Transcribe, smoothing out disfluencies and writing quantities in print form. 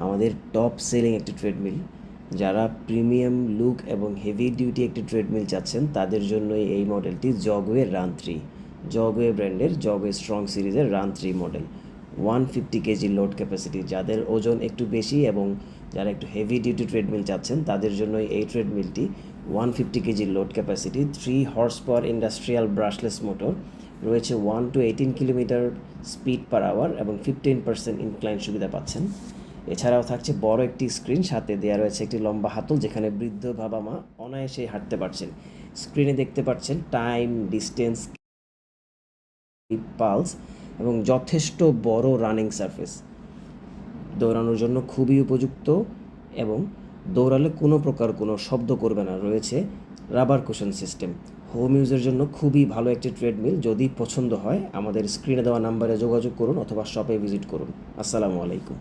আমাদের top selling একটি treadmill. যারা প্রিমিয়াম লুক এবং হেভি ডিউটি একটি ট্রেডমিল চাচ্ছেন তাদের জন্যই এই মডেলটি জগওয়ে রান 3। জগওয়ে ব্র্যান্ডের জগওয়ে স্ট্রং সিরিজের run 3 model. 150 kg load capacity, যাদের ওজন একটু বেশি এবং যারা একটু হেভি ডিউটি ট্রেডমিল চাচ্ছেন তাদের জন্যই এই ট্রেডমিলটি। 150 kg load capacity, 3 horse power industrial brushless motor রয়েছে, 1 to 18 kilometre speed per hour এবং 15% ইনক্লাইন সুবিধা পাচ্ছেন। এছাড়াও থাকছে বড় একটি স্ক্রিন, সাথে দেওয়া রয়েছে একটি লম্বা হাতল যেখানে বৃদ্ধ বাবা মা অনায়াসে হাঁটতে পারছেন। স্ক্রিনে দেখতে পাচ্ছেন টাইম, ডিস্টেন্স, পালস এবং যথেষ্ট বড় রানিং সারফেস। দৌড়ানোর জন্য খুবই উপযুক্ত এবং দৌড়ালে কোনো প্রকার কোনো শব্দ করবে না। রয়েছে রাবার কুশন সিস্টেম। হোম ইউজের জন্য খুবই ভালো একটি ট্রেডমিল। যদি পছন্দ হয় আমাদের স্ক্রিনে দেওয়া নাম্বারে যোগাযোগ করুন অথবা শপে ভিজিট করুন। আসসালামু আলাইকুম।